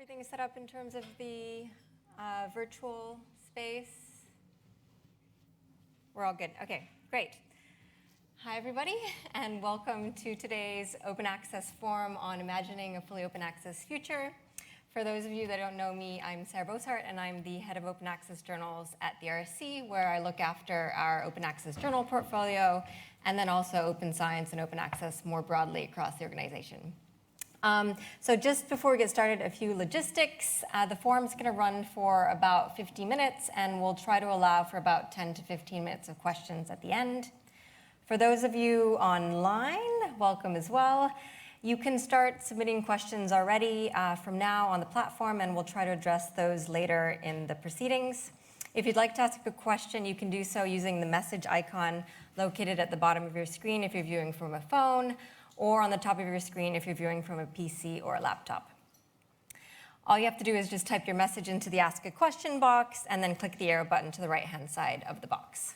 everything set up in terms of the virtual space? We're all good. Okay, great. Hi, everybody, and welcome to today's Open Access Forum on Imagining a Fully Open Access Future. For those of you that don't know me, I'm Sarah Boshart, and I'm the head of Open Access Journals at the RSC, where I look after our Open Access Journal portfolio, and then also open science and open access more broadly across the organization. So just before we get started, a few logistics. The forum's going to run for about 50 minutes, and we'll try to allow for about 10 to 15 minutes of questions at the end. For those of you online, welcome as well. You can start submitting questions already from now on the platform, and we'll try to address those later in the proceedings. If you'd like to ask a question, you can do so using the message icon located at the bottom of your screen if you're viewing from a phone, or on the top of your screen if you're viewing from a PC or a laptop. All you have to do is just type your message into the Ask a Question box and then click the arrow button to the right-hand side of the box.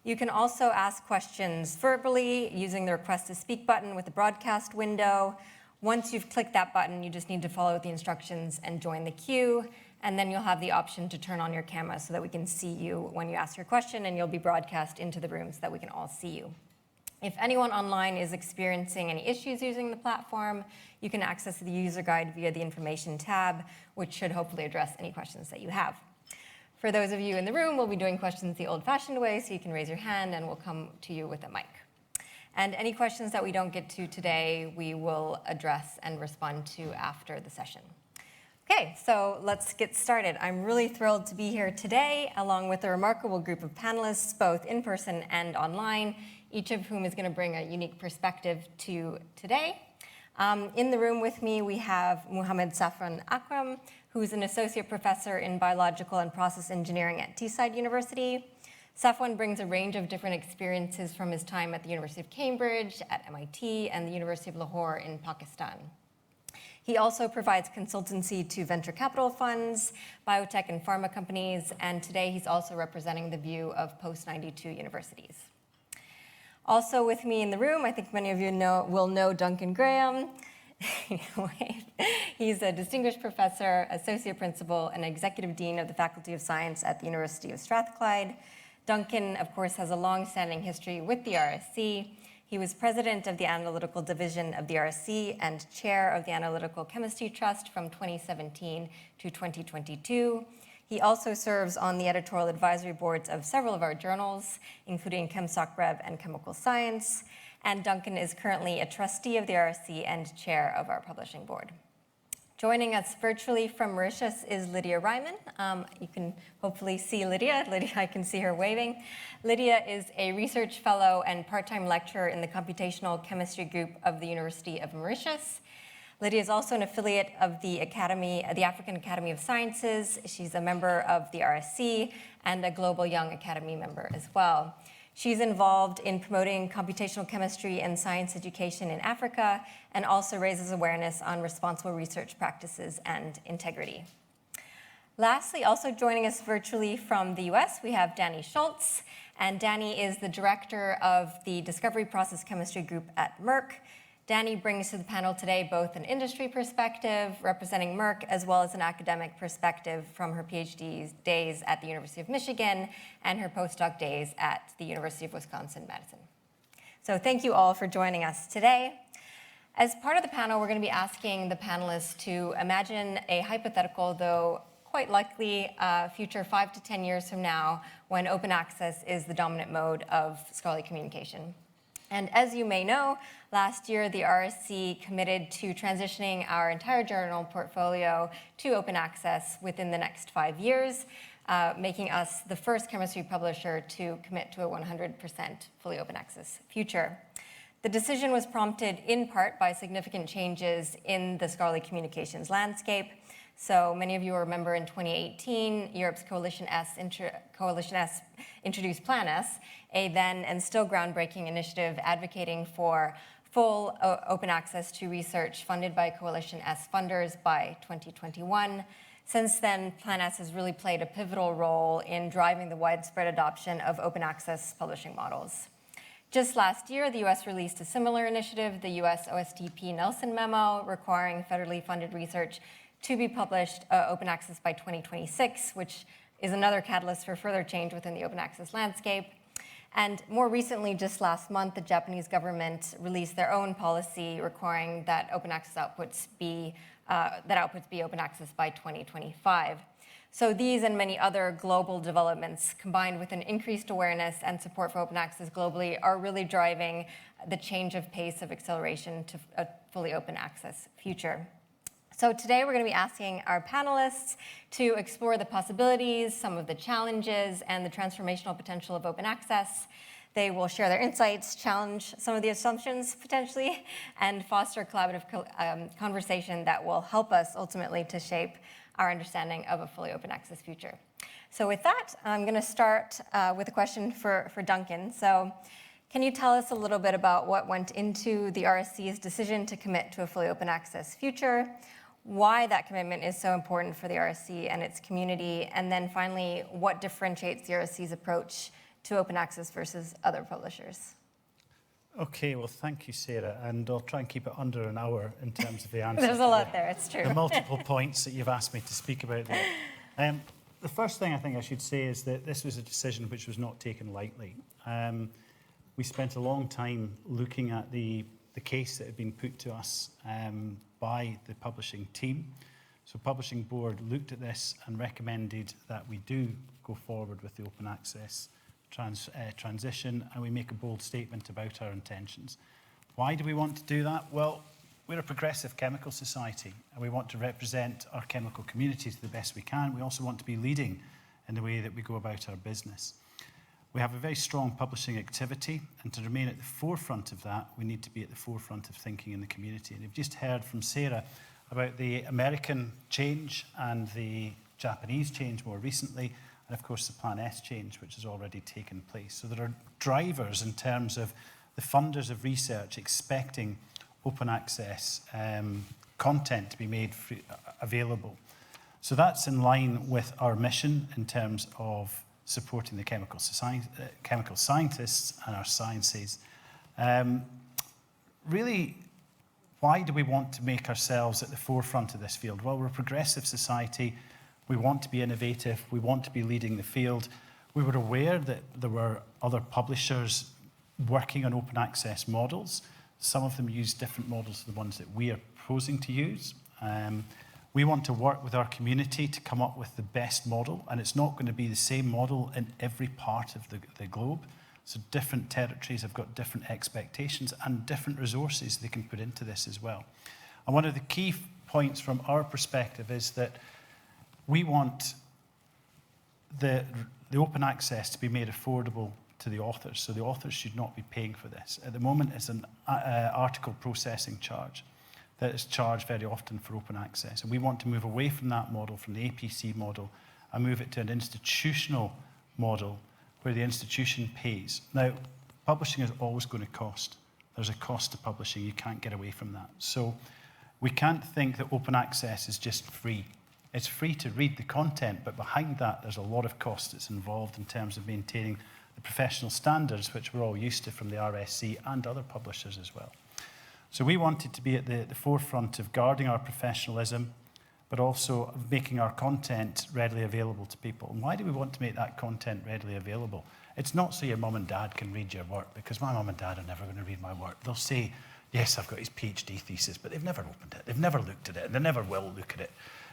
You can also ask questions verbally using the Request to Speak button with the broadcast window. Once you've clicked that button, you just need to follow the instructions and join the queue, and then you'll have the option to turn on your camera so that we can see you when you ask your question, and you'll be broadcast into the room so that we can all see you. If anyone online is experiencing any issues using the platform, you can access the user guide via the Information tab, which should hopefully address any questions that you have. For those of you in the room, we'll be doing questions the old-fashioned way, so you can raise your hand and we'll come to you with a mic. And any questions that we don't get to today, we will address and respond to after the session. Okay, so let's get started. I'm really thrilled to be here today, along with a remarkable group of panelists, both in person and online, each of whom is going to bring a unique perspective to today. In the room with me, we have Muhammad Safwan Akram, who's an associate professor in biological and process engineering at Teesside University. Safwan brings a range of different experiences from his time at the University of Cambridge, at MIT, and the University of Lahore in Pakistan. He also provides consultancy to venture capital funds, biotech and pharma companies, and today he's also representing the view of post-92 universities. Also with me in the room, I think many of you will know Duncan Graham. He's a distinguished professor, associate principal, and executive dean of the Faculty of Science at the University of Strathclyde. Duncan, of course, has a long-standing history with the RSC. He was president of the Analytical Division of the RSC and chair of the Analytical Chemistry Trust from 2017 to 2022. He also serves on the editorial advisory boards of several of our journals, including ChemSocRev and Chemical Science. And Duncan is currently a trustee of the RSC and chair of our publishing board. Joining us virtually from Mauritius is Lydia Ryman. You can hopefully see Lydia. I can see her waving. Lydia is a research fellow and part-time lecturer in the computational chemistry group of the University of Mauritius. Lydia is also an affiliate of the African Academy of Sciences. She's a member of the RSC and a Global Young Academy member as well. She's involved in promoting computational chemistry and science education in Africa, and also raises awareness on responsible research practices and integrity. Lastly, also joining us virtually from the US, we have Danny Schultz, and Danny is the director of the Discovery Process Chemistry Group at Merck. Danny brings to the panel today both an industry perspective representing Merck, as well as an academic perspective from her PhD days at the University of Michigan and her postdoc days at the University of Wisconsin-Madison. So thank you all for joining us today. As part of the panel, we're going to be asking the panelists to imagine a hypothetical, though quite likely future 5 to 10 years from now, when open access is the dominant mode of scholarly communication. And as you may know, last year the RSC committed to transitioning our entire journal portfolio to open access within the next 5 years, making us the first chemistry publisher to commit to a 100% fully open access future. The decision was prompted in part by significant changes in the scholarly communications landscape. So many of you remember in 2018, Europe's Coalition S introduced Plan S, a then and still groundbreaking initiative advocating for full open access to research funded by Coalition S funders by 2021. Since then, Plan S has really played a pivotal role in driving the widespread adoption of open access publishing models. Just last year, the US released a similar initiative, the US OSTP Nelson Memo, requiring federally funded research to be published open access by 2026, which is another catalyst for further change within the open access landscape. And more recently, just last month, the Japanese government released their own policy requiring that open access outputs be open access by 2025. So these and many other global developments, combined with an increased awareness and support for open access globally, are really driving the change of pace of acceleration to a fully open access future. So today we're going to be asking our panelists to explore the possibilities, some of the challenges, and the transformational potential of open access. They will share their insights, challenge some of the assumptions potentially, and foster collaborative conversation that will help us ultimately to shape our understanding of a fully open access future. So with that, I'm going to start with a question for Duncan. So can you tell us a little bit about what went into the RSC's decision to commit to a fully open access future, why that commitment is so important for the RSC and its community, and then finally, what differentiates the RSC's approach to open access versus other publishers? Okay, well, thank you, Sarah, and I'll try and keep it under an hour in terms of the answer. There's a lot there, it's true. The multiple points that you've asked me to speak about there. The first thing I think I should say is that this was a decision which was not taken lightly. We spent a long time looking at the case that had been put to us by the publishing team. So Publishing Board looked at this and recommended that we do go forward with the open access transition, and we make a bold statement about our intentions. Why do we want to do that? Well, we're a progressive chemical society, and we want to represent our chemical communities the best we can. We also want to be leading in the way that we go about our business. We have a very strong publishing activity, and to remain at the forefront of that, we need to be at the forefront of thinking in the community. And you've just heard from Sarah about the American change and the Japanese change more recently, and of course the Plan S change, which has already taken place. So there are drivers in terms of the funders of research expecting open access content to be made available. So that's in line with our mission in terms of supporting the chemical scientists and our sciences. Really, why do we want to make ourselves at the forefront of this field? Well, we're a progressive society. We want to be innovative. We want to be leading the field. We were aware that there were other publishers working on open access models. Some of them use different models to the ones that we are proposing to use. We want to work with our community to come up with the best model, and it's not going to be the same model in every part of the globe. So different territories have got different expectations and different resources they can put into this as well. And one of the key points from our perspective is that we want the open access to be made affordable to the authors. So the authors should not be paying for this. At the moment, it's an article processing charge that is charged very often for open access. And we want to move away from that model, from the APC model, and move it to an institutional model where the institution pays. Now, publishing is always going to cost. There's a cost to publishing. You can't get away from that. So we can't think that open access is just free. It's free to read the content, but behind that, there's a lot of cost that's involved in terms of maintaining the professional standards, which we're all used to from the RSC and other publishers as well. So we wanted to be at the forefront of guarding our professionalism, but also of making our content readily available to people. And why do we want to make that content readily available? It's not so your mum and dad can read your work, because my mum and dad are never going to read my work. They'll say, yes, I've got his PhD thesis, but they've never opened it. They've never looked at it, and they never will look at it.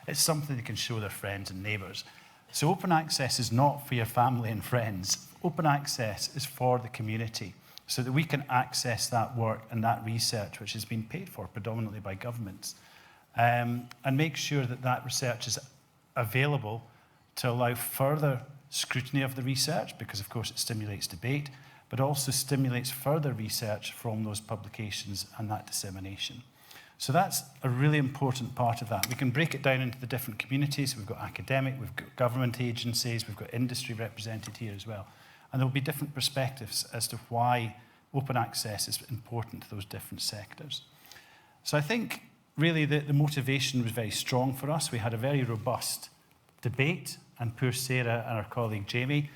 It's something they can show their friends and neighbours. So open access is not for your family and friends. Open access is for the community, so that we can access that work and that research, which has been paid for predominantly by governments, and make sure that that research is available to allow further scrutiny of the research, because of course it stimulates debate, but also stimulates further research from those publications and that dissemination. So that's a really important part of that. We can break it down into the different communities. We've got academic, we've got government agencies, we've got industry represented here as well. And there'll be different perspectives as to why open access is important to those different sectors. So I think really the motivation was very strong for us. We had a very robust debate, and poor Sarah and our colleague Jamie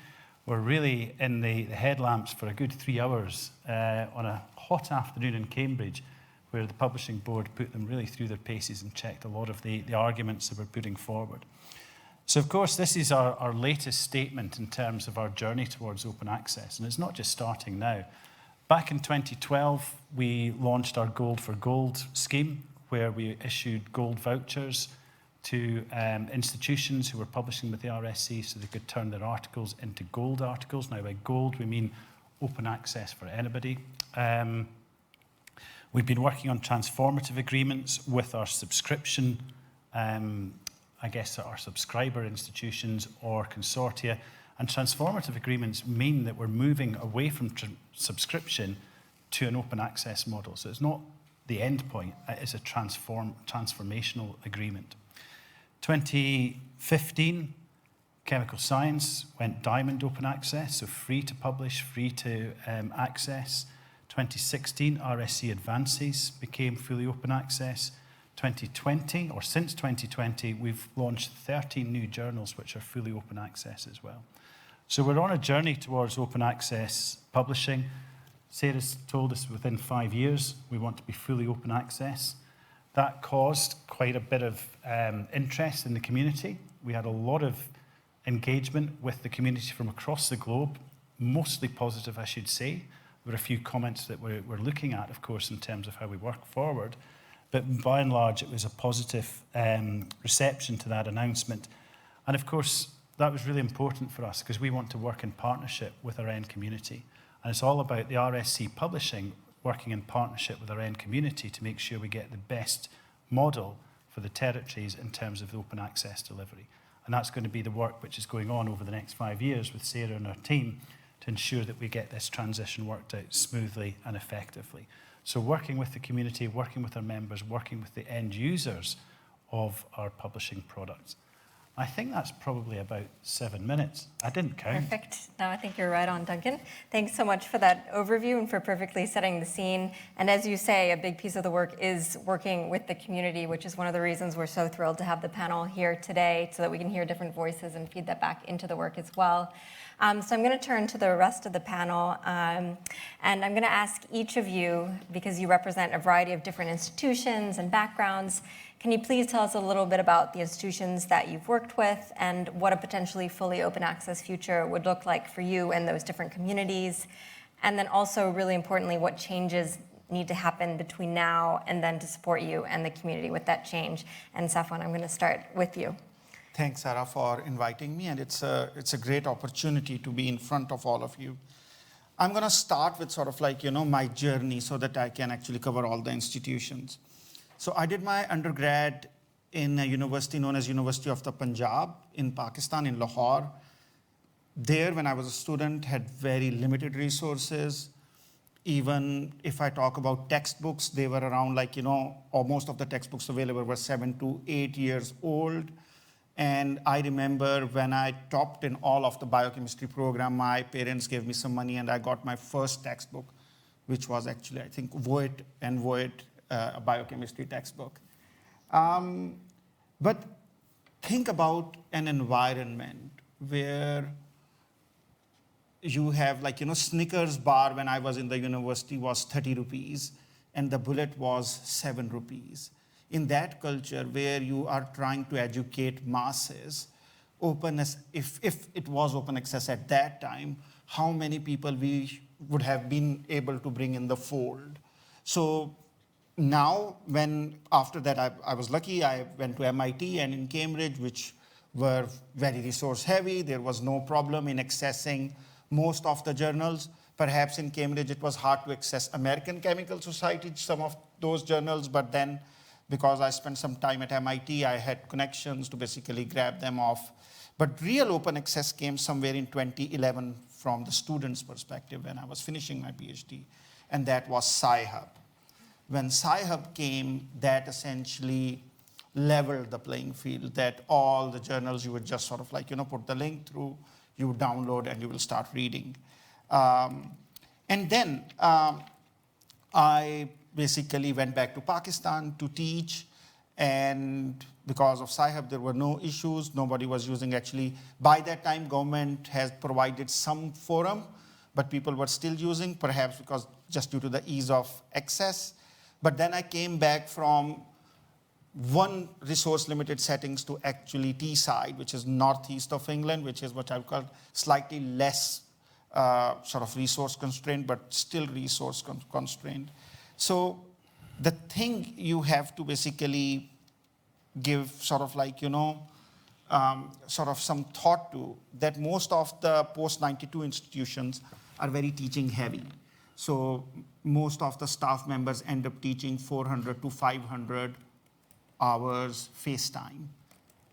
were really in the headlamps for a good 3 hours on a hot afternoon in Cambridge, where the publishing board put them really through their paces and checked a lot of the arguments that we're putting forward. So, of course, this is our latest statement in terms of our journey towards open access, and it's not just starting now. Back in 2012, we launched our Gold for Gold scheme, where we issued gold vouchers to institutions who were publishing with the RSC so they could turn their articles into gold articles. Now, by gold, we mean open access for anybody. We've been working on transformative agreements with our subscription, our subscriber institutions or consortia. And transformative agreements mean that we're moving away from subscription to an open access model. So it's not the end point, it's a transformational agreement. 2015, Chemical Science went diamond open access, so free to publish, free to access. 2016, RSC Advances became fully open access. 2020, or since 2020, we've launched 13 new journals which are fully open access as well. So we're on a journey towards open access publishing. Sarah's told us within 5 years we want to be fully open access. That caused quite a bit of interest in the community. We had a lot of engagement with the community from across the globe, mostly positive, I should say. There were a few comments that we're looking at, of course, in terms of how we work forward. But by and large, it was a positive reception to that announcement. And of course, that was really important for us because we want to work in partnership with our end community. And it's all about the RSC Publishing working in partnership with our end community to make sure we get the best model for the territories in terms of open access delivery. And that's going to be the work which is going on over the next 5 years with Sarah and our team to ensure that we get this transition worked out smoothly and effectively. So working with the community, working with our members, working with the end users of our publishing products. I think that's probably about 7 minutes. I didn't count. Perfect. No, I think you're right on, Duncan. Thanks so much for that overview and for perfectly setting the scene. And as you say, a big piece of the work is working with the community, which is one of the reasons we're so thrilled to have the panel here today so that we can hear different voices and feed that back into the work as well. So I'm going to turn to the rest of the panel, and I'm going to ask each of you, because you represent a variety of different institutions and backgrounds, can you please tell us a little bit about the institutions that you've worked with and what a potentially fully open access future would look like for you and those different communities? And then also, really importantly, what changes need to happen between now and then to support you and the community with that change? And Safwan, I'm going to start with you. Thanks, Sarah, for inviting me, and it's a great opportunity to be in front of all of you. I'm going to start with sort of like, my journey so that I can actually cover all the institutions. So I did my undergrad in a university known as University of the Punjab in Pakistan, in Lahore. There, when I was a student, had very limited resources. Even if I talk about textbooks, they were around most of the textbooks available were 7 to 8 years old. And I remember when I topped in all of the biochemistry program, my parents gave me some money and I got my first textbook, which was actually, I think, Voigt and Voigt, a biochemistry textbook. But think about an environment where you have Snickers bar when I was in the university was 30 rupees and the bullet was 7 rupees. In that culture where you are trying to educate masses, openness, if it was open access at that time, how many people we would have been able to bring in the fold. So now, after that I was lucky, I went to MIT and in Cambridge, which were very resource heavy. There was no problem in accessing most of the journals. Perhaps in Cambridge it was hard to access American Chemical Society, some of those journals, but then because I spent some time at MIT, I had connections to basically grab them off. But real open access came somewhere in 2011 from the students' perspective when I was finishing my PhD, and that was Sci-Hub. When Sci-Hub came, that essentially leveled the playing field, that all the journals you would just sort of put the link through, you would download and you will start reading. And then I basically went back to Pakistan to teach, and because of Sci-Hub, there were no issues. Nobody was using actually. By that time, government has provided some forum, but people were still using, perhaps because just due to the ease of access. But then I came back from one resource limited settings to actually Teesside, which is northeast of England, which is what I would call slightly less sort of resource constrained, but still resource constrained. So the thing you have to basically give sort of like, sort of some thought to, that most of the post-92 institutions are very teaching heavy. So most of the staff members end up teaching 400 to 500 hours face time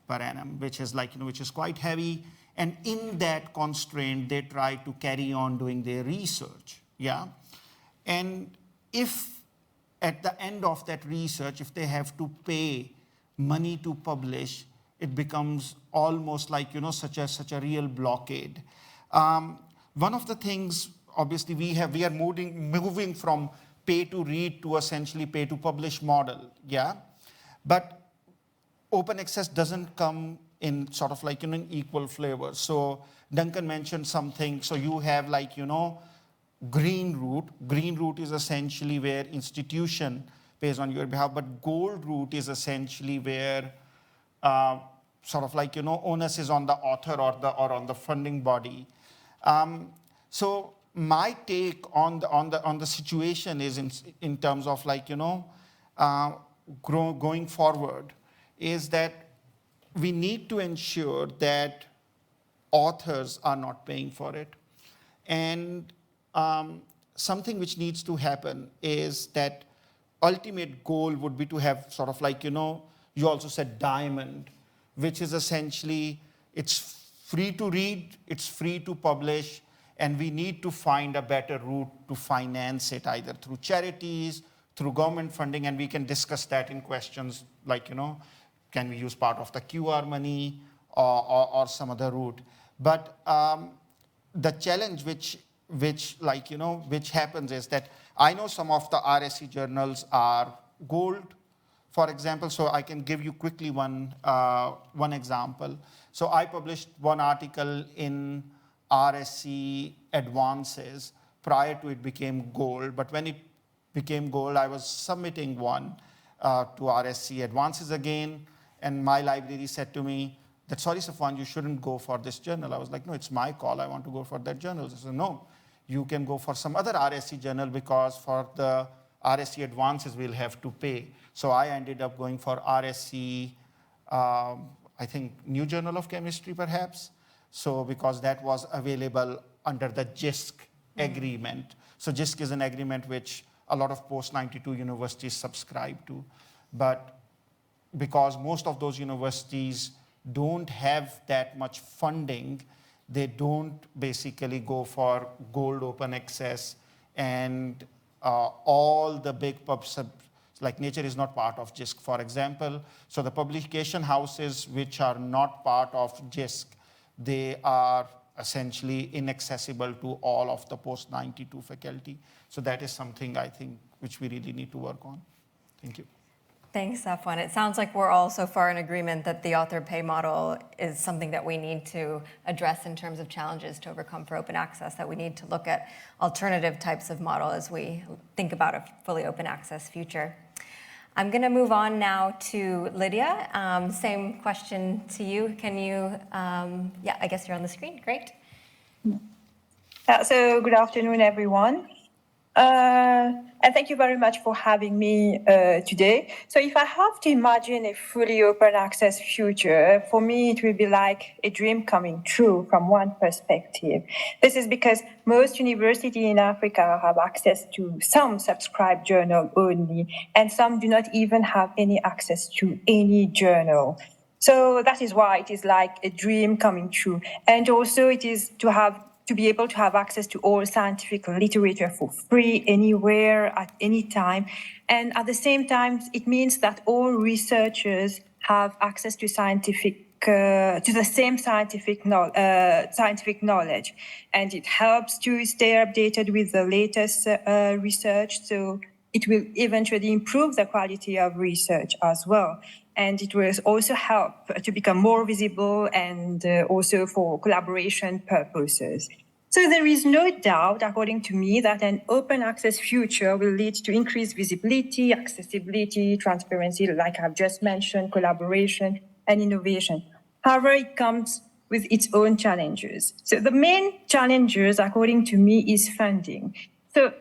per annum, which is like, which is quite heavy. And in that constraint, they try to carry on doing their research, yeah? And if at the end of that research, if they have to pay money to publish, it becomes almost like, such a real blockade. One of the things, obviously, we are moving from pay to read to essentially pay to publish model, yeah? But open access doesn't come in sort of like, in equal flavors. So Duncan mentioned something. So you have like, green route. Green route is essentially where institution pays on your behalf, but gold route is essentially where sort of like, onus is on the author or on the funding body. So my take on the situation is in terms of like, going forward, is that we need to ensure that authors are not paying for it. And something which needs to happen is that ultimate goal would be to have sort of like, you also said diamond, which is essentially, it's free to read, it's free to publish, and we need to find a better route to finance it, either through charities, through government funding, and we can discuss that in questions like, can we use part of the QR money or some other route? But the challenge which happens is that I know some of the RSC journals are gold, for example. So I can give you quickly one example. So I published one article in RSC Advances prior to it became gold. But when it became gold, I was submitting one to RSC Advances again. And my library said to me that, sorry, Safwan, you shouldn't go for this journal. I was like, no, it's my call. I want to go for that journal. They said, no, you can go for some other RSC journal because for the RSC Advances, we'll have to pay. So I ended up going for RSC, I think, New Journal of Chemistry, perhaps. So because that was available under the JISC agreement. So JISC is an agreement which a lot of post-92 universities subscribe to. But because most of those universities don't have that much funding, they don't basically go for gold open access, and all the big pubs, like Nature is not part of JISC, for example. So the publication houses which are not part of JISC, they are essentially inaccessible to all of the post-92 faculty. So that is something I think which we really need to work on. Thank you. Thanks, Safwan. It sounds like we're all so far in agreement that the author pay model is something that we need to address in terms of challenges to overcome for open access, that we need to look at alternative types of model as we think about a fully open access future. I'm going to move on now to Lydia. Same question to you. Can you, yeah, I guess you're on the screen. Great. So good afternoon, everyone. And thank you very much for having me today. So if I have to imagine a fully open access future, for me, it will be like a dream coming true from one perspective. This is because most universities in Africa have access to some subscribed journal only, and some do not even have any access to any journal. So that is why it is like a dream coming true. And also it is to be able to have access to all scientific literature for free, anywhere, at any time. And at the same time, it means that all researchers have access to to the same scientific knowledge. And it helps to stay updated with the latest research. So it will eventually improve the quality of research as well. And it will also help to become more visible and also for collaboration purposes. So there is no doubt, according to me, that an open access future will lead to increased visibility, accessibility, transparency, like I've just mentioned, collaboration, and innovation. However, it comes with its own challenges. So the main challenges, according to me, is funding. So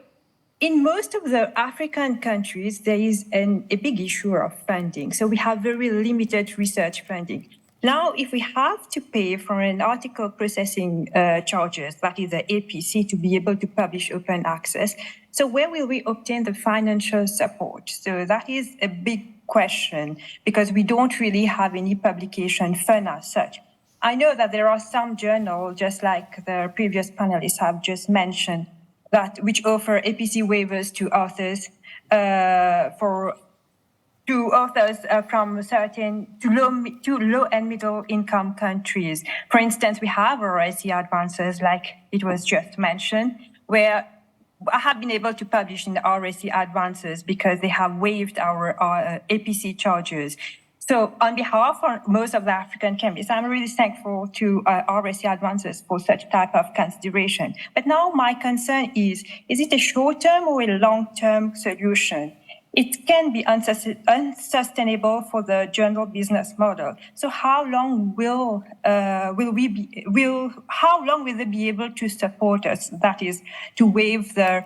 in most of the African countries, there is a big issue of funding. So we have very limited research funding. Now, if we have to pay for an article processing charges, that is the APC, to be able to publish open access, so where will we obtain the financial support? So that is a big question because we don't really have any publication fund as such. I know that there are some journals, just like the previous panelists have just mentioned, which offer APC waivers to authors from certain to low and middle income countries. For instance, we have RSE advances, like it was just mentioned, where I have been able to publish in the RSE advances because they have waived our APC charges. So on behalf of most of the African countries, I'm really thankful to RSE advances for such type of consideration. But now my concern is it a short-term or a long-term solution? It can be unsustainable for the journal business model. So how long will they be able to support us? That is, to waive the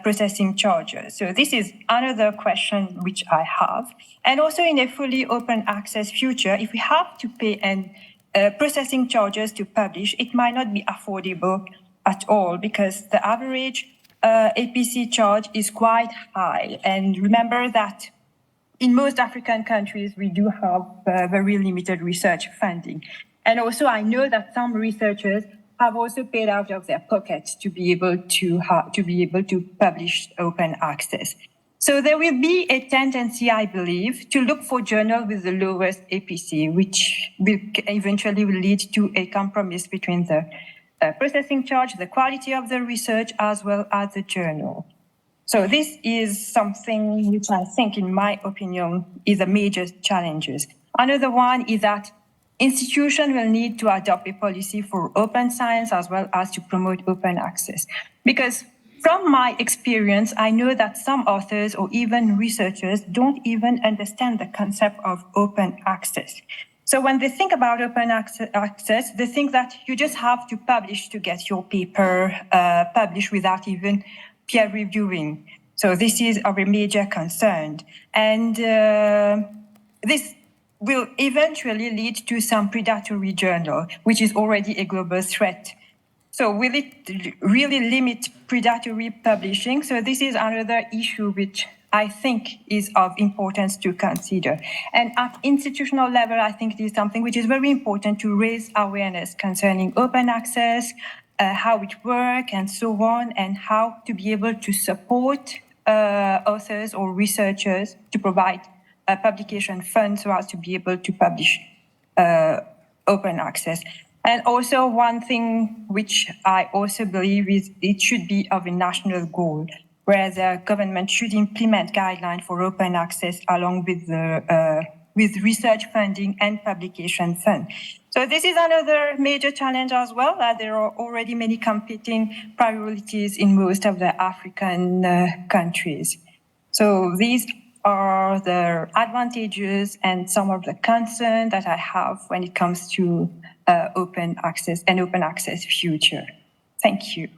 processing charges. So this is another question which I have. And also in a fully open access future, if we have to pay processing charges to publish, it might not be affordable at all because the average APC charge is quite high. And remember that in most African countries, we do have very limited research funding. And also, I know that some researchers have also paid out of their pockets to be able to publish open access. So there will be a tendency, I believe, to look for journals with the lowest APC, which will eventually lead to a compromise between the processing charge, the quality of the research, as well as the journal. So this is something which I think, in my opinion, is a major challenge. Another one is that institutions will need to adopt a policy for open science as well as to promote open access. Because from my experience, I know that some authors or even researchers don't even understand the concept of open access. So when they think about open access, they think that you just have to publish to get your paper published without even peer reviewing. So this is our major concern. And this will eventually lead to some predatory journal, which is already a global threat. So will it really limit predatory publishing? So this is another issue which I think is of importance to consider. And at institutional level, I think it is something which is very important to raise awareness concerning open access, how it works and so on, and how to be able to support authors or researchers to provide publication funds so as to be able to publish open access. And also one thing which I also believe is it should be of a national goal, where the government should implement guidelines for open access along with research funding and publication fund. So this is another major challenge as well. There are already many competing priorities in most of the African countries. So these are the advantages and some of the concerns that I have when it comes to open access and open access future. Thank you.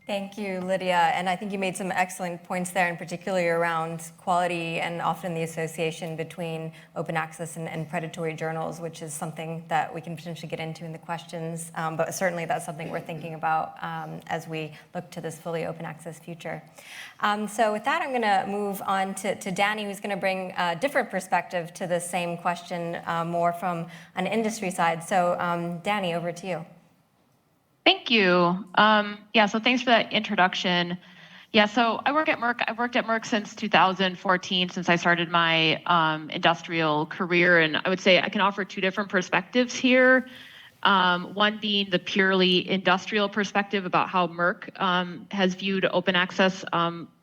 Thank you, Lydia. And I think you made some excellent points there, and particularly around quality and often the association between open access and predatory journals, which is something that we can potentially get into in the questions. But certainly that's something we're thinking about as we look to this fully open access future. So with that, I'm going to move on to Danny, who's going to bring a different perspective to the same question, more from an industry side. So Danny, over to you. Thank you. So thanks for that introduction. Yeah, so I work at Merck. I've worked at Merck since 2014, since I started my industrial career. And I would say I can offer two different perspectives here. One being the purely industrial perspective about how Merck has viewed open access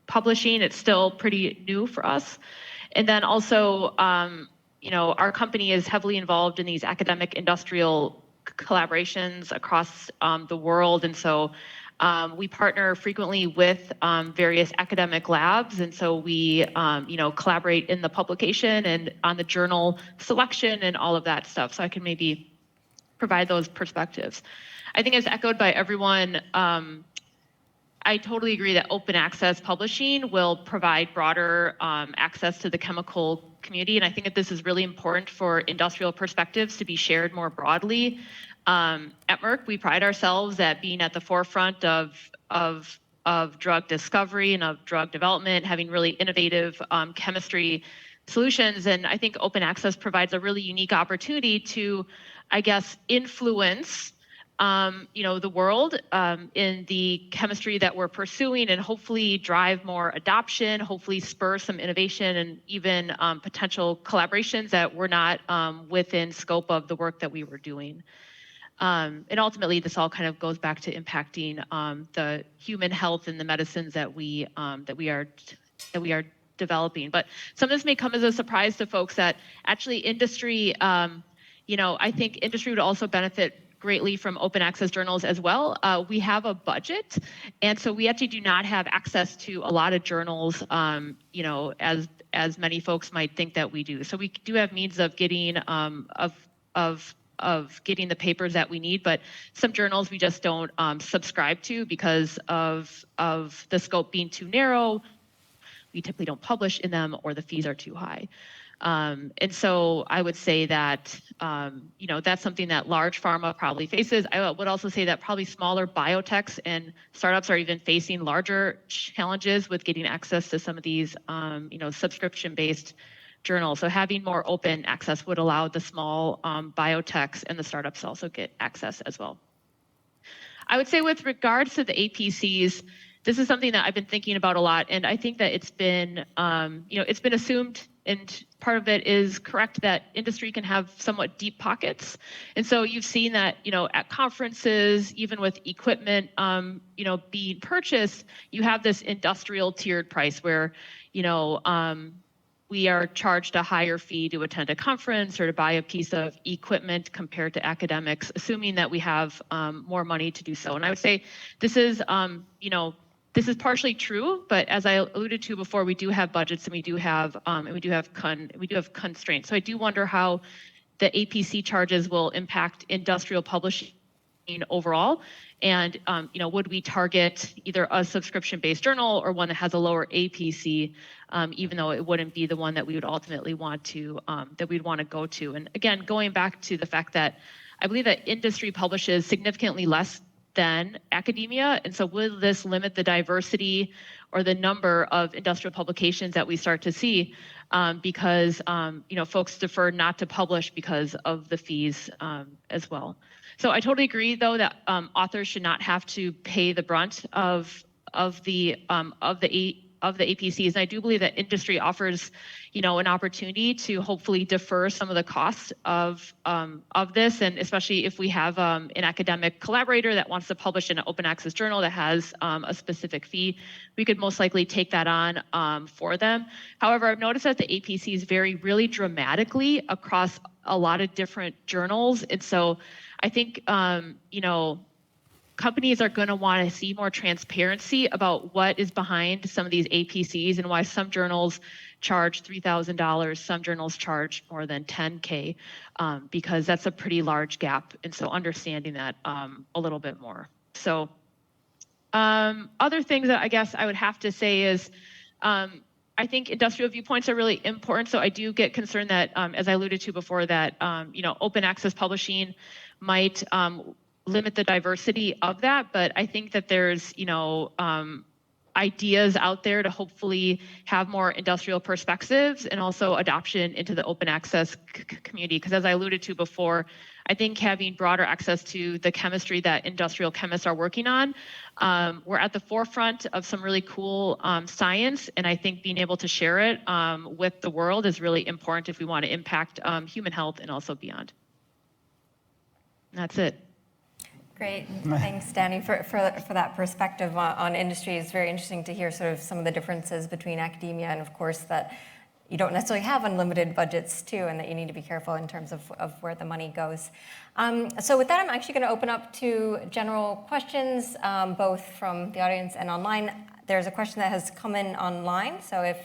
publishing. It's still pretty new for us. And then also, our company is heavily involved in these academic industrial collaborations across the world. And so we partner frequently with various academic labs, and so we, collaborate in the publication and on the journal selection and all of that stuff. So I can maybe provide those perspectives. I think as echoed by everyone, I totally agree that open access publishing will provide broader access to the chemical community, and I think that this is really important for industrial perspectives to be shared more broadly. At Merck, we pride ourselves at being at the forefront of drug discovery and of drug development, having really innovative chemistry solutions. And I think open access provides a really unique opportunity to, I guess, influence the world in the chemistry that we're pursuing, and hopefully drive more adoption, hopefully spur some innovation, and even potential collaborations that were not within scope of the work that we were doing. And ultimately, this all kind of goes back to impacting the human health and the medicines that we are developing. But some of this may come as a surprise to folks that actually industry, I think industry would also benefit greatly from open access journals as well. We have a budget, and so we actually do not have access to a lot of journals, as many folks might think that we do. So we do have means of getting of getting the papers that we need, but some journals we just don't subscribe to because of the scope being too narrow. We typically don't publish in them, or the fees are too high. And so I would say that, that's something that large pharma probably faces. I would also say that probably smaller biotechs and startups are even facing larger challenges with getting access to some of these, subscription-based journals. So having more open access would allow the small biotechs and the startups to also get access as well. I would say with regards to the APCs, this is something that I've been thinking about a lot, and I think that it's been assumed, and part of it is correct, that industry can have somewhat deep pockets. And so you've seen that, at conferences, even with equipment, being purchased, you have this industrial tiered price where, we are charged a higher fee to attend a conference or to buy a piece of equipment compared to academics, assuming that we have more money to do so. And I would say this is, this is partially true, but as I alluded to before, we do have budgets, and we do have constraints. So I do wonder how the APC charges will impact industrial publishing overall, and would we target either a subscription-based journal or one that has a lower APC, even though it wouldn't be the one that we would ultimately want to go to. And again, going back to the fact that I believe that industry publishes significantly less than academia, and so will this limit the diversity or the number of industrial publications that we start to see, because folks defer not to publish because of the fees as well. So I totally agree, though, that authors should not have to pay the brunt of the APCs, and I do believe that industry offers, an opportunity to hopefully defer some of the costs of this, and especially if we have an academic collaborator that wants to publish in an open access journal that has a specific fee, we could most likely take that on for them. However, I've noticed that the APCs vary really dramatically across a lot of different journals, and so I think companies are going to want to see more transparency about what is behind some of these APCs and why some journals charge $3,000, some journals charge more than $10K, because that's a pretty large gap. And so understanding that a little bit more. So other things that I guess I would have to say is, I think industrial viewpoints are really important. So I do get concerned that, as I alluded to before, that open access publishing might limit the diversity of that, but I think that there's ideas out there to hopefully have more industrial perspectives and also adoption into the open access community. Because as I alluded to before, I think having broader access to the chemistry that industrial chemists are working on, we're at the forefront of some really cool science, and I think being able to share it with the world is really important if we want to impact human health and also beyond. And that's it. Great. Thanks, Danny, for that perspective on industry. It's very interesting to hear sort of some of the differences between academia, and of course that, you don't necessarily have unlimited budgets too, and that you need to be careful in terms of where the money goes. So with that, I'm actually going to open up to general questions, both from the audience and online. There's a question that has come in online, so if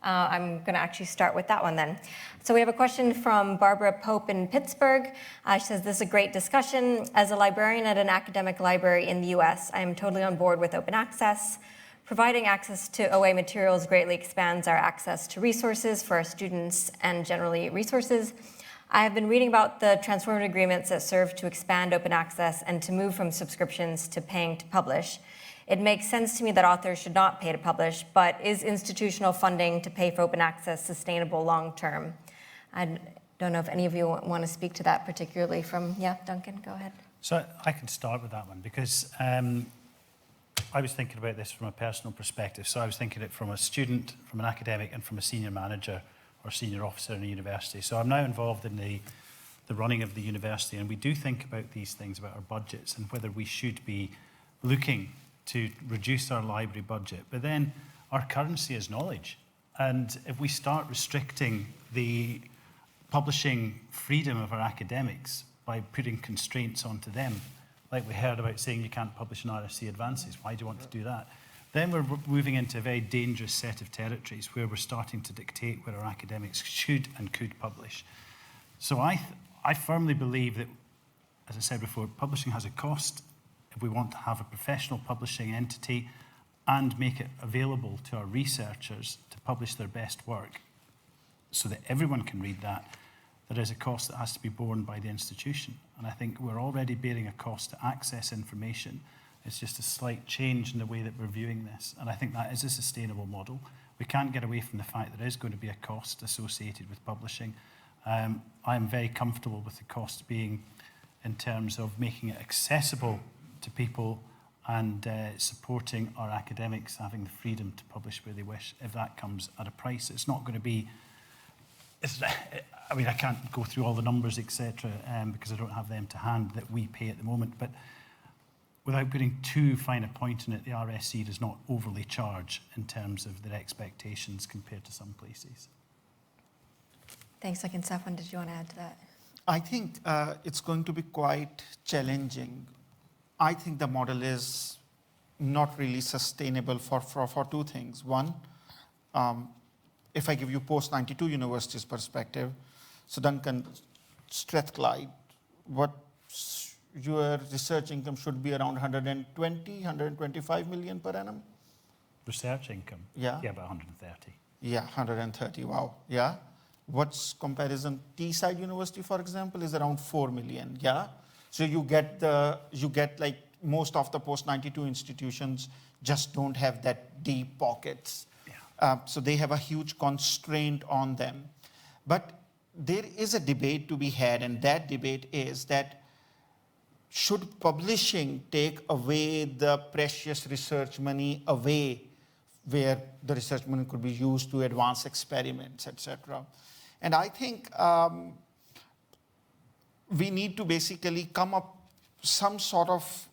I'm going to actually start with that one then. So we have a question from Barbara Pope in Pittsburgh. She says, this is a great discussion. As a librarian at an academic library in the US, I am totally on board with open access. Providing access to OA materials greatly expands our access to resources for our students and generally resources. I have been reading about the transformative agreements that serve to expand open access and to move from subscriptions to paying to publish. It makes sense to me that authors should not pay to publish, but is institutional funding to pay for open access sustainable long-term? I don't know if any of you want to speak to that particularly from, yeah, Duncan, go ahead. So I can start with that one because I was thinking about this from a personal perspective. So I was thinking it from a student, from an academic, and from a senior manager or senior officer in a university. So I'm now involved in the running of the university, and we do think about these things, about our budgets and whether we should be looking to reduce our library budget. But then our currency is knowledge. And if we start restricting the publishing freedom of our academics by putting constraints onto them, like we heard about saying you can't publish in RSC Advances, why do you want to do that? Then we're moving into a very dangerous set of territories where we're starting to dictate where our academics should and could publish. So I firmly believe that, as I said before, publishing has a cost. If we want to have a professional publishing entity and make it available to our researchers to publish their best work so that everyone can read that, there is a cost that has to be borne by the institution. And I think we're already bearing a cost to access information. It's just a slight change in the way that we're viewing this. And I think that is a sustainable model. We can't get away from the fact that there is going to be a cost associated with publishing. I am very comfortable with the cost being in terms of making it accessible to people and supporting our academics having the freedom to publish where they wish. If that comes at a price, it's not going to be, I mean, I can't go through all the numbers, etc., because I don't have them to hand that we pay at the moment, but without putting too fine a point in it, the RSC does not overly charge in terms of their expectations compared to some places. Thanks, Duncan. Safwan, did you want to add to that? I think it's going to be quite challenging. I think the model is not really sustainable for two things. One, if I give you post-92 universities perspective, so Duncan, Strathclyde, what your research income should be around 125 million per annum? Research income? Yeah. Yeah, about 130. Yeah, 130, wow, yeah. What's comparison? Teesside University, for example, is around 4 million, yeah? So you get like most of the post-92 institutions just don't have that deep pockets. Yeah. So they have a huge constraint on them. But there is a debate to be had, and that debate is that should publishing take away the precious research money away where the research money could be used to advance experiments, etc. And I think we need to basically come up some sort of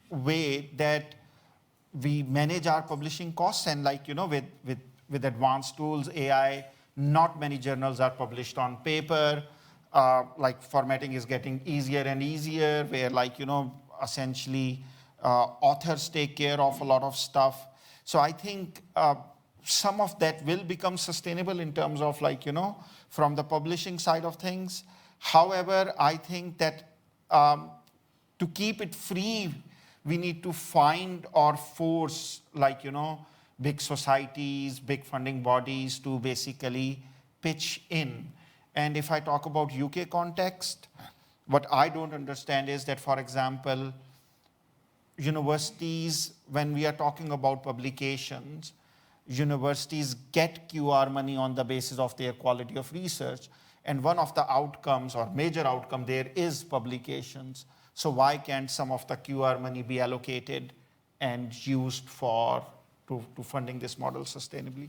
way that we manage our publishing costs, and like, you know, with advanced tools, AI, not many journals are published on paper. Like formatting is getting easier and easier, where like, you know, essentially authors take care of a lot of stuff. So I think some of that will become sustainable in terms of like, you know, from the publishing side of things. However, I think that to keep it free, we need to find or force like, you know, big societies, big funding bodies to basically pitch in. And if I talk about UK context, what I don't understand is that, for example, universities, when we are talking about publications, universities get QR money on the basis of their quality of research. And one of the outcomes or major outcome there is publications. So why can't some of the QR money be allocated and used to funding this model sustainably?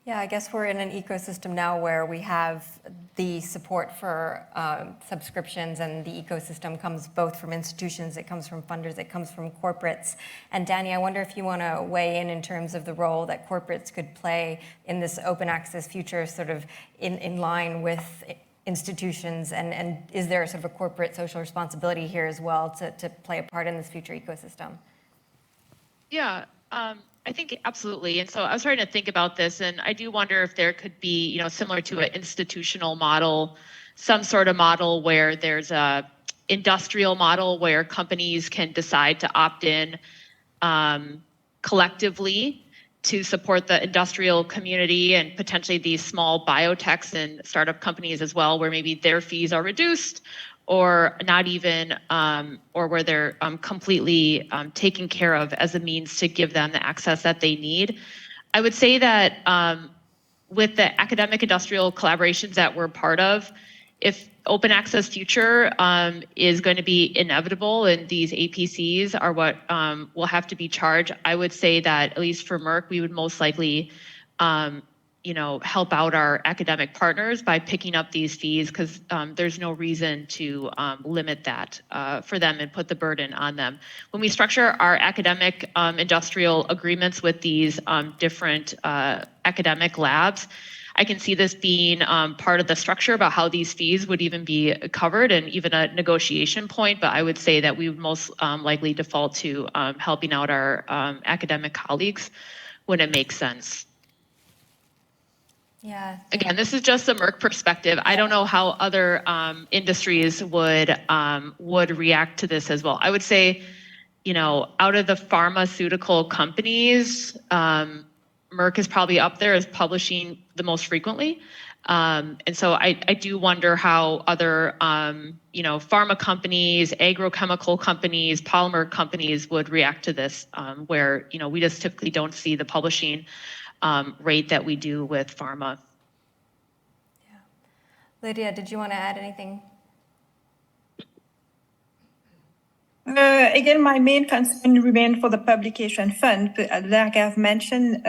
Yeah, I guess we're in an ecosystem now where we have the support for subscriptions, and the ecosystem comes both from institutions, it comes from funders, it comes from corporates. And Danny, I wonder if you want to weigh in terms of the role that corporates could play in this open access future, sort of in line with institutions, and is there sort of a corporate social responsibility here as well to play a part in this future ecosystem? Yeah, I think absolutely. And so I was trying to think about this, and I do wonder if there could be, similar to an institutional model, some sort of model where there's a industrial model where companies can decide to opt in collectively to support the industrial community and potentially these small biotechs and startup companies as well, where maybe their fees are reduced or not even, or where they're completely taken care of as a means to give them the access that they need. I would say that with the academic industrial collaborations that we're part of, if open access future is going to be inevitable and these APCs are what will have to be charged, I would say that at least for Merck, we would most likely help out our academic partners by picking up these fees, because there's no reason to limit that for them and put the burden on them. When we structure our academic industrial agreements with these different academic labs, I can see this being part of the structure about how these fees would even be covered and even a negotiation point, but I would say that we would most likely default to helping out our academic colleagues when it makes sense. Yeah. Again, this is just a Merck perspective. I don't know how other industries would react to this as well. I would say, out of the pharmaceutical companies, Merck is probably up there as publishing the most frequently. And so I do wonder how other, pharma companies, agrochemical companies, polymer companies would react to this, where, we just typically don't see the publishing rate that we do with pharma. Yeah. Lydia, did you want to add anything? Again, my main concern remains for the publication fund. Like I've mentioned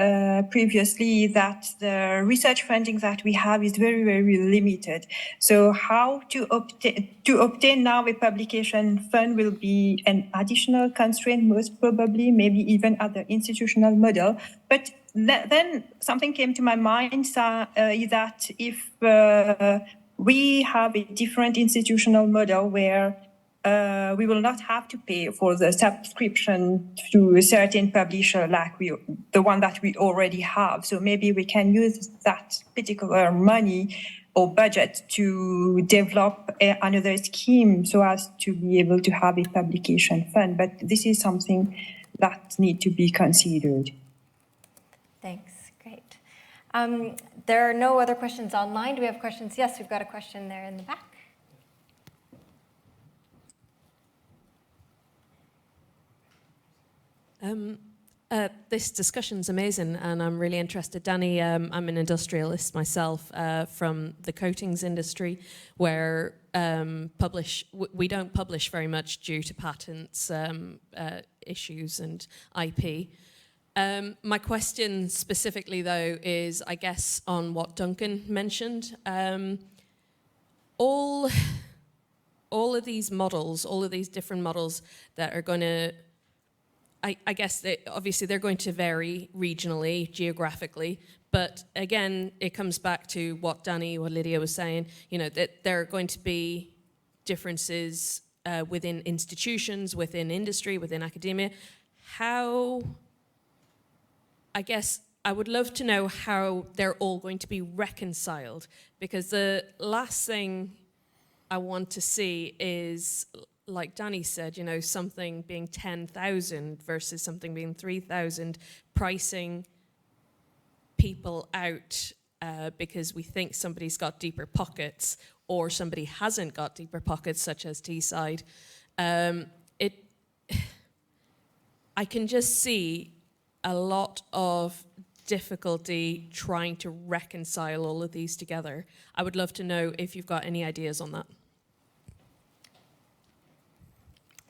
previously, that the research funding that we have is very, very limited. So how to obtain now a publication fund will be an additional constraint, most probably, maybe even other institutional model. But then something came to my mind is that if we have a different institutional model where we will not have to pay for the subscription to a certain publisher like the one that we already have. So maybe we can use that particular money or budget to develop another scheme so as to be able to have a publication fund. But this is something that needs to be considered. Thanks. Great. There are no other questions online. Do we have questions? Yes, we've got a question there in the back. This discussion's amazing, and I'm really interested. Danny, I'm an industrialist myself from the coatings industry, where we don't publish very much due to patents issues and IP. My question specifically, though, is, I guess, on what Duncan mentioned. All of these models, all of these different models that are going to, I guess, obviously they're going to vary regionally, geographically, but again, it comes back to what Lydia was saying, that there are going to be differences within institutions, within industry, within academia. I guess I would love to know how they're all going to be reconciled, because the last thing I want to see is, like Danny said, something being 10,000 versus something being 3,000, pricing people out because we think somebody's got deeper pockets or somebody hasn't got deeper pockets, such as Teesside. I can just see a lot of difficulty trying to reconcile all of these together. I would love to know if you've got any ideas on that.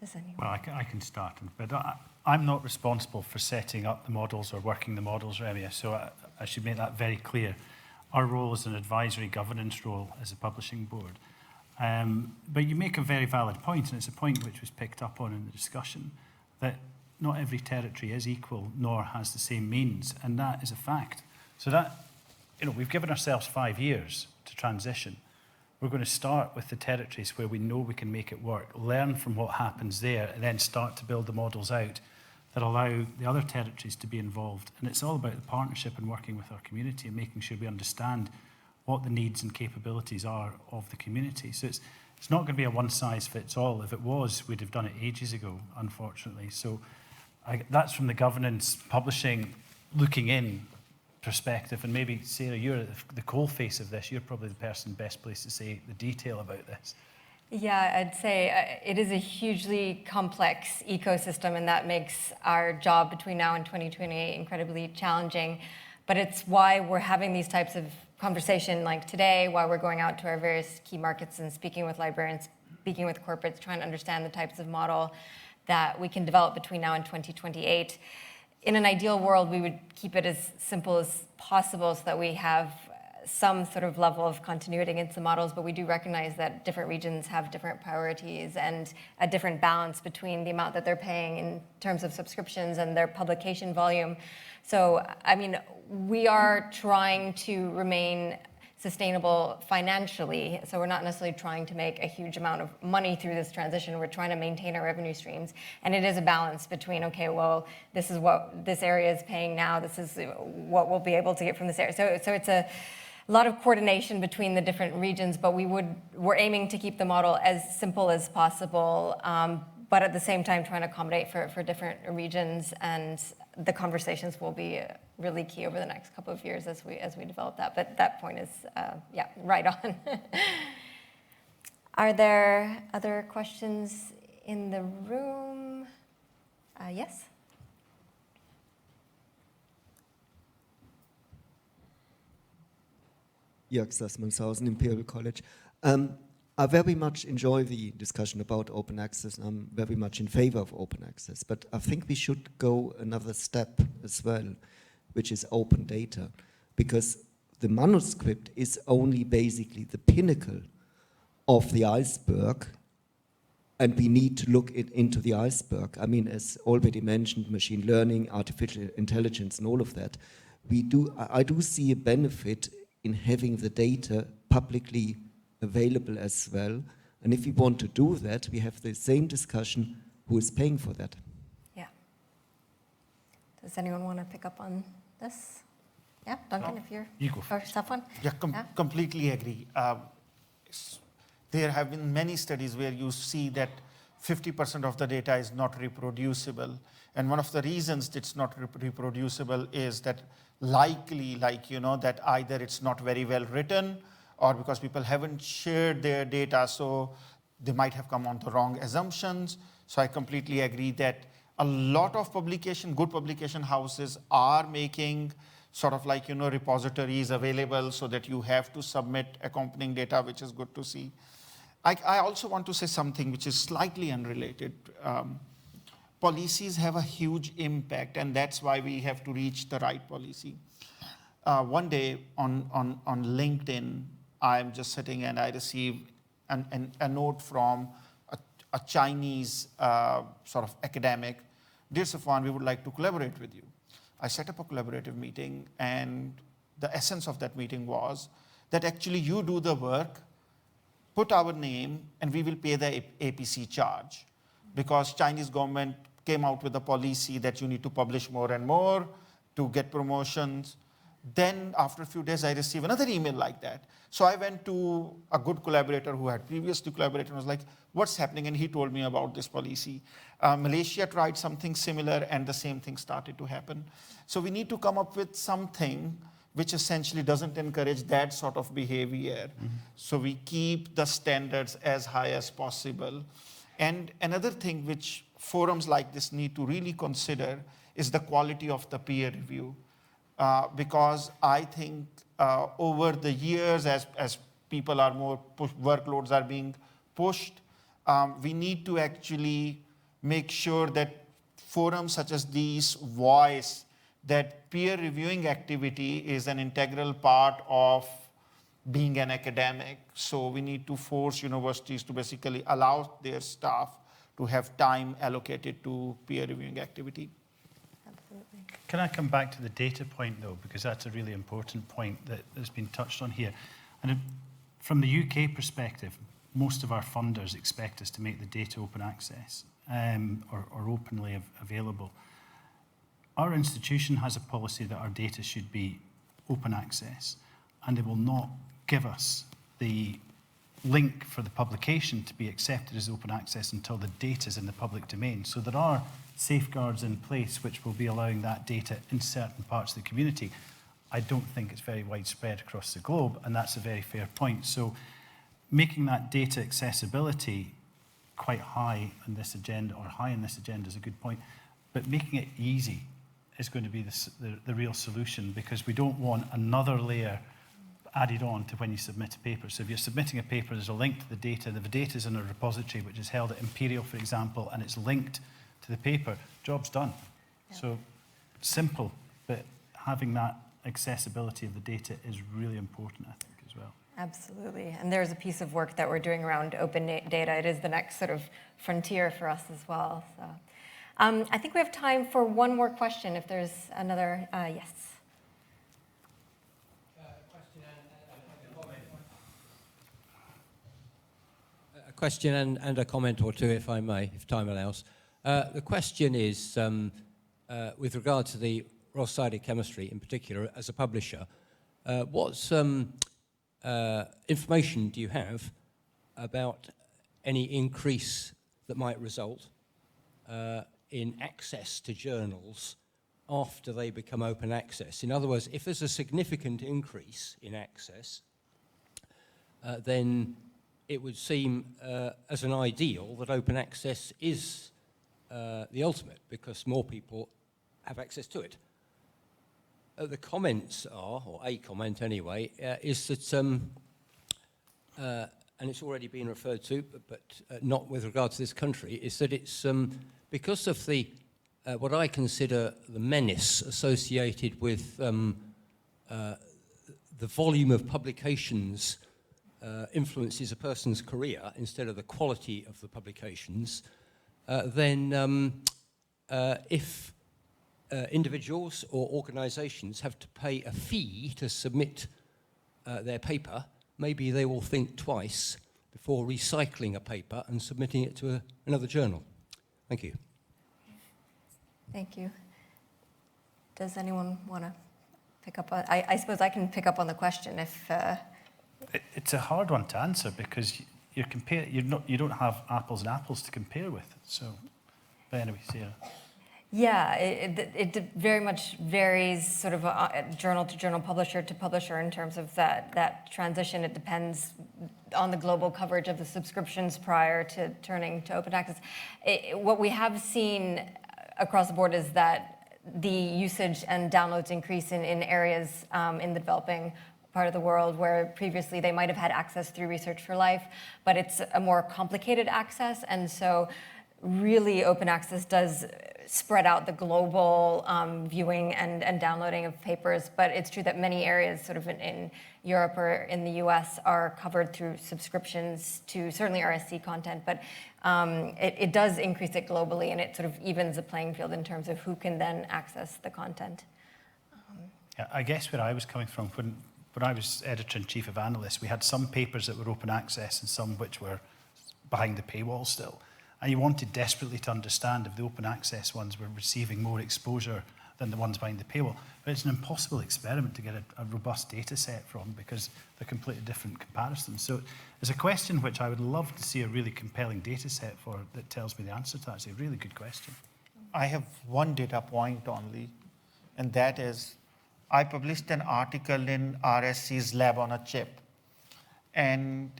Does anyone? Well, I can start, but I'm not responsible for setting up the models or working the models, Remia, so I should make that very clear. Our role is an advisory governance role as a publishing board. But you make a very valid point, and it's a point which was picked up on in the discussion, that not every territory is equal nor has the same means, and that is a fact. So that, we've given ourselves 5 years to transition. We're going to start with the territories where we know we can make it work, learn from what happens there, and then start to build the models out that allow the other territories to be involved. And it's all about the partnership and working with our community and making sure we understand what the needs and capabilities are of the community. So it's not going to be a one-size-fits-all. If it was, we'd have done it ages ago, unfortunately. So that's from the governance, publishing, looking in perspective. And maybe, Sarah, you're the coalface of this. You're probably the person best placed to say the detail about this. Yeah, I'd say it is a hugely complex ecosystem, and that makes our job between now and 2028 incredibly challenging. But it's why we're having these types of conversation like today, why we're going out to our various key markets and speaking with librarians, speaking with corporates, trying to understand the types of model that we can develop between now and 2028. In an ideal world, we would keep it as simple as possible so that we have some sort of level of continuity against the models, but we do recognize that different regions have different priorities and a different balance between the amount that they're paying in terms of subscriptions and their publication volume. So, I mean, we are trying to remain sustainable financially, so we're not necessarily trying to make a huge amount of money through this transition. We're trying to maintain our revenue streams, and it is a balance between, okay, well, this is what this area is paying now, this is what we'll be able to get from this area. So it's a lot of coordination between the different regions, but we're aiming to keep the model as simple as possible, but at the same time trying to accommodate for different regions, and the conversations will be really key over the next couple of years as we develop that. But that point is, yeah, right on. Are there other questions in the room? Yes? Jörg Sassmanshausen, Imperial College. I very much enjoy the discussion about open access, and I'm very much in favor of open access. But I think we should go another step as well, which is open data, because the manuscript is only basically the pinnacle of the iceberg, and we need to look into the iceberg. I mean, as already mentioned, machine learning, artificial intelligence, and all of that. I do see a benefit in having the data publicly available as well. And if we want to do that, we have the same discussion, who is paying for that? Yeah. Does anyone want to pick up on this? Yeah, Duncan, if you're... You go Or Stefan? Yeah, completely agree. There have been many studies where you see that 50% of the data is not reproducible. And one of the reasons it's not reproducible is that likely, that either it's not very well written, or because people haven't shared their data, so they might have come on the wrong assumptions. So I completely agree that a lot of good publication houses are making sort of repositories available so that you have to submit accompanying data, which is good to see. I also want to say something which is slightly unrelated. Policies have a huge impact, and that's why we have to reach the right policy. One day on LinkedIn, I'm just sitting and I receive a note from a Chinese sort of academic. Dear Safwan, we would like to collaborate with you. I set up a collaborative meeting, and the essence of that meeting was that actually you do the work, put our name, and we will pay the APC charge. Because Chinese government came out with a policy that you need to publish more and more to get promotions. Then after a few days, I received another email like that. So I went to a good collaborator who had previously collaborated and was like, what's happening? And he told me about this policy. Malaysia tried something similar, and the same thing started to happen. So we need to come up with something which essentially doesn't encourage that sort of behavior. Mm-hmm. So we keep the standards as high as possible. And another thing which forums like this need to really consider is the quality of the peer review. Because I think over the years, as people are more workloads are being pushed, we need to actually make sure that forums such as these voice that peer reviewing activity is an integral part of being an academic. So we need to force universities to basically allow their staff to have time allocated to peer reviewing activity. Absolutely. Can I come back to the data point, though, because that's a really important point that has been touched on here. And from the UK perspective, most of our funders expect us to make the data open access or openly available. Our institution has a policy that our data should be open access, and they will not give us the link for the publication to be accepted as open access until the data is in the public domain. So there are safeguards in place which will be allowing that data in certain parts of the community. I don't think it's very widespread across the globe, and that's a very fair point. So making that data accessibility quite high on this agenda, or high on this agenda, is a good point, but making it easy is going to be the real solution, because we don't want another layer added on to when you submit a paper. So if you're submitting a paper, there's a link to the data. The data is in a repository which is held at Imperial, for example, and it's linked to the paper. Job's done. Yeah. So simple, but having that accessibility of the data is really important, I think, as well. Absolutely. And there's a piece of work that we're doing around open data. It is the next sort of frontier for us as well. So, I think we have time for one more question, if there's another. Yes. A question and a comment or two, if I may, if time allows. The question is, with regard to the Ross Sided Chemistry in particular, as a publisher, what information do you have about any increase that might result in access to journals after they become open access? In other words, if there's a significant increase in access, then it would seem as an ideal that open access is the ultimate, because more people have access to it. The comments are, or a comment anyway, is that, and it's already been referred to, but not with regard to this country, is that it's because of the what I consider the menace associated with the volume of publications influences a person's career instead of the quality of the publications, then if individuals or organisations have to pay a fee to submit their paper, maybe they will think twice before recycling a paper and submitting it to another journal. Thank you. Thank you. Does anyone want to pick up on? I suppose I can pick up on the question if. It's a hard one to answer, because you don't have apples and apples to compare with. So, but anyway, Sarah. Yeah, it very much varies sort of journal to journal, publisher to publisher in terms of that transition. It depends on the global coverage of the subscriptions prior to turning to open access. What we have seen across the board is that the usage and downloads increase in areas in the developing part of the world where previously they might have had access through Research for Life, but it's a more complicated access, and so really open access does spread out the global viewing and downloading of papers, but it's true that many areas sort of in Europe or in the US are covered through subscriptions to certainly RSC content, but it does increase it globally, and it sort of evens the playing field in terms of who can then access the content. Yeah, I guess where I was coming from, when I was editor-in-chief of Analyst, we had some papers that were open access and some which were behind the paywall still. And you wanted desperately to understand if the open access ones were receiving more exposure than the ones behind the paywall. But it's an impossible experiment to get a robust data set from, because they're completely different comparisons. So it's a question which I would love to see a really compelling data set for that tells me the answer to that. It's a really good question. I have one data point only, and that is I published an article in RSC's Lab on a Chip, and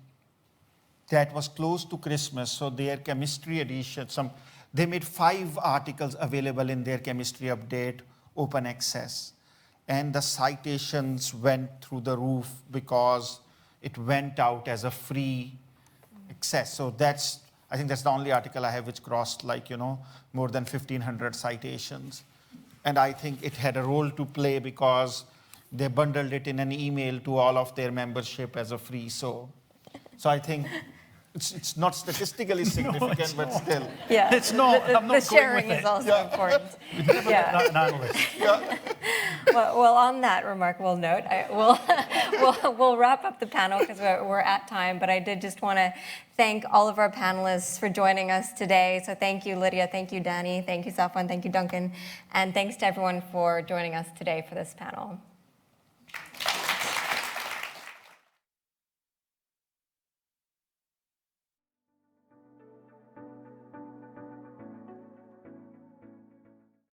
that was close to Christmas, so their chemistry edition, they made 5 articles available in their chemistry update, open access. And the citations went through the roof because it went out as a free access. So that's I think that's the only article I have which crossed more than 1,500 citations. And I think it had a role to play because they bundled it in an email to all of their membership as a free. So I think it's not statistically significant, but still. Yeah. It's not. I'm not The going sharing with is it. also important. Yeah. Not an analyst. Well, on that remarkable note, we'll wrap up the panel because we're at time. But I did just want to thank all of our panelists for joining us today. So thank you, Lydia. Thank you, Danny. Thank you, Safwan. Thank you, Duncan. And thanks to everyone for joining us today for this panel.